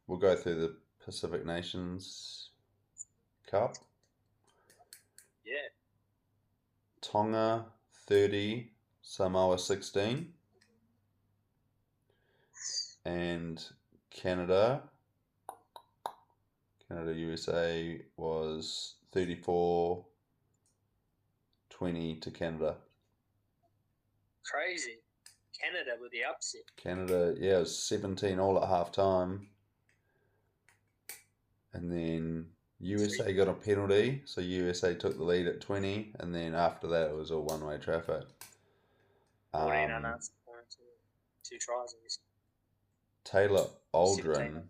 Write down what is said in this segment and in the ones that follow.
we'll go through the Pacific Nations Cup. Yeah. Tonga 30, Samoa 16, and Canada USA was 34-20 to Canada. Crazy. Canada with the upset. Canada, yeah, it was 17 all at half time. And then USA got a penalty, so USA took the lead at 20, and then after that it was all one-way traffic. 14 unanswered points. 2 tries. Taylor 17.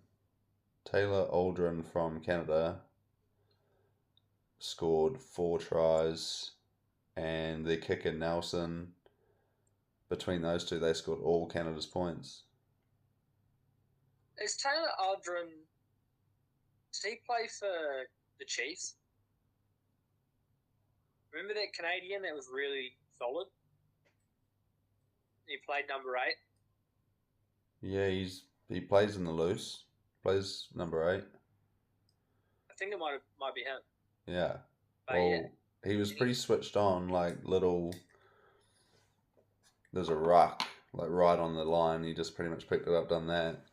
Aldrin from Canada scored 4 tries, and their kicker Nelson, between those two, they scored all Canada's points. Is Taylor Aldrin, did he play for the Chiefs? Remember that Canadian that was really solid? He played number 8. Yeah, he plays in the loose. Plays number 8. I think it might be him. Yeah. But Well, yeah. he was pretty switched on. There's a ruck like right on the line. He just pretty much picked it up, done that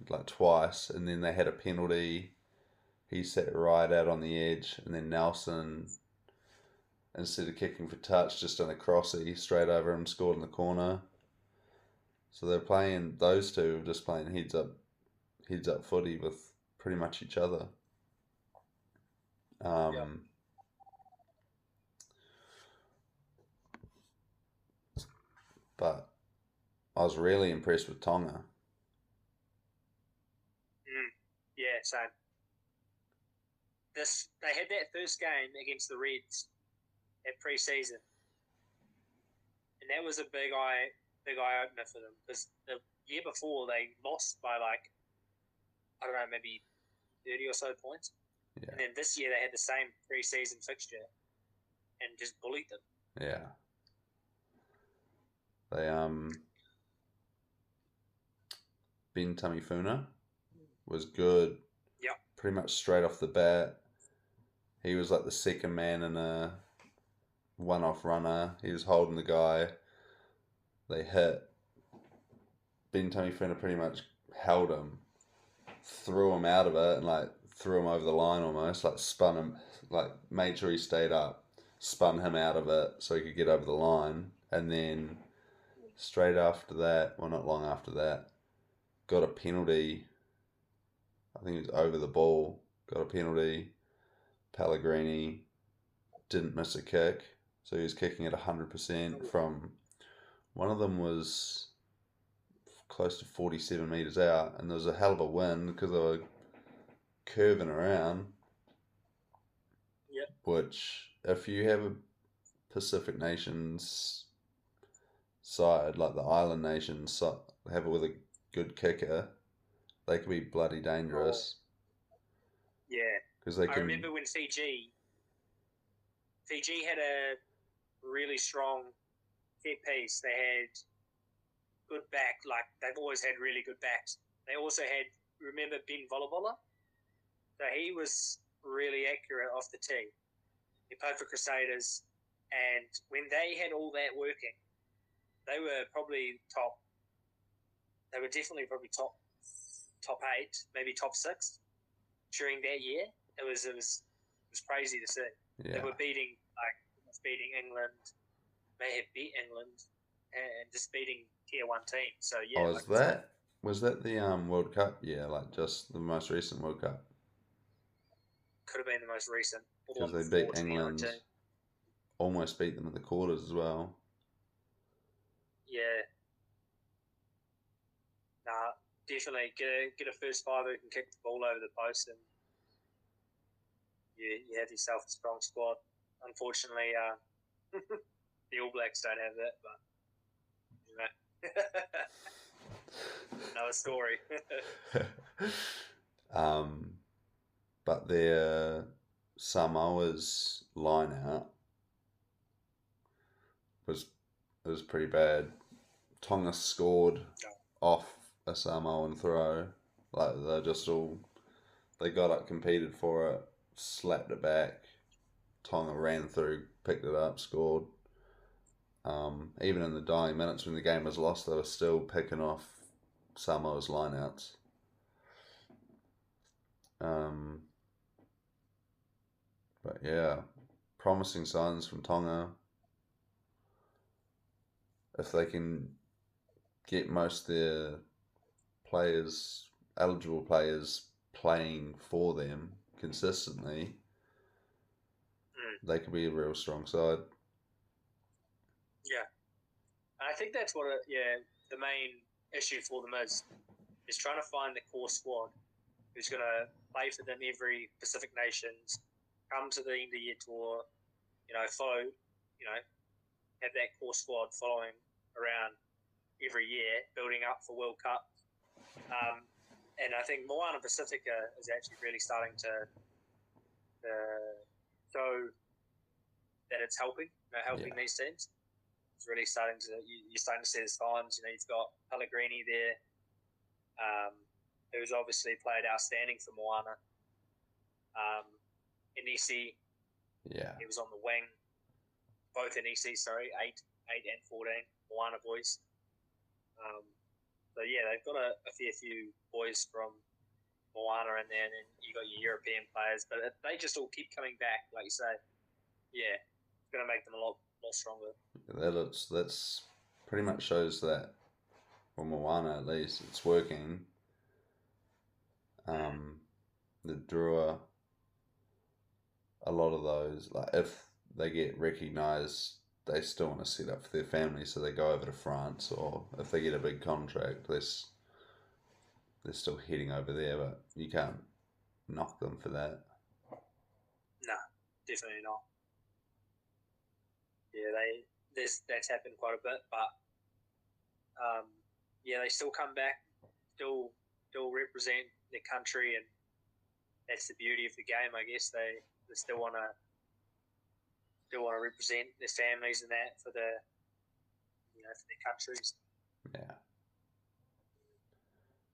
like twice, and then they had a penalty. He sat right out on the edge, and then Nelson, instead of kicking for touch, just done a crossy straight over him, scored in the corner. So those two just playing heads up footy with pretty much each other. But I was really impressed with Tonga. Yeah, same. They had that first game against the Reds at pre-season, and that was a big eye opener for them because the year before they lost by I don't know, maybe 30 or so points. Yeah. And then this year they had the same pre-season fixture and just bullied them. Yeah. They Ben Tamifuna was good. Yeah. Pretty much straight off the bat. He was like the second man in a one-off runner. He was holding the guy. They hit. Ben Tamifuna pretty much held him, threw him out of it, and threw him over the line almost. Spun him, made sure he stayed up, spun him out of it so he could get over the line, and then straight after that, well, not long after that, got a penalty. I think he was over the ball. Got a penalty. Pellegrini didn't miss a kick, so he was kicking at 100% from. One of them was close to 47 metres out, and there was a hell of a wind because they were curving around. Yep. Which, if you have a Pacific Nations side, like the Island Nations, have it with a good kicker, they could be bloody dangerous. Yeah. Because they can. I remember when Fiji had a really strong set piece. They had good back, they've always had really good backs. They also had, remember Ben Volavola? So he was really accurate off the tee. He played for Crusaders, and when they had all that working, they were probably top. They were definitely probably top 8, maybe top 6 during that year. It was crazy to see. Yeah. They were beating England. They had beat England and just beating tier 1 teams. So yeah. Was that the World Cup? Yeah, just the most recent World Cup. Could have been the most recent. Because they beat England. Almost beat them in the quarters as well. Yeah. Nah, definitely get a first fiver who can kick the ball over the post, and you have yourself a strong squad. Unfortunately, the All Blacks don't have that, but another story. But their Samoa's line out was pretty bad. Tonga scored off a Samoan throw, Like they're just all they got it, competed for it, slapped it back. Tonga ran through, picked it up, scored. Even in the dying minutes when the game was lost, they were still picking off Samoa's lineouts. Um, but yeah, promising signs from Tonga. If they can get most of their players, eligible players, playing for them consistently, they could be a real strong side. Yeah, and I think that's what the main issue for them is trying to find the core squad who's going to play for them every Pacific Nations, come to the end of year tour, follow, have that core squad following around every year, building up for World Cup. And I think Moana Pacifica is actually really starting to show that it's helping these teams. It's really starting to, you're starting to see the signs. You've got Pellegrini there, who's obviously played outstanding for Moana. Inisi, he was on the wing. Both Inisi, 8 and 14, Moana boys. So yeah, they've got a fair few boys from Moana in there, and then you got your European players, but they just all keep coming back, like you say. Yeah, it's going to make them a lot stronger. That's pretty much shows that for Moana at least it's working. The Drua, a lot of those, like if they get recognised, they still want to set up for their family, so they go over to France, or if they get a big contract, they're still heading over there, but you can't knock them for that. No, definitely not. Yeah, that's happened quite a bit, but yeah, they still come back, still represent their country, and that's the beauty of the game. I guess they still want to represent their families and that for the for their countries.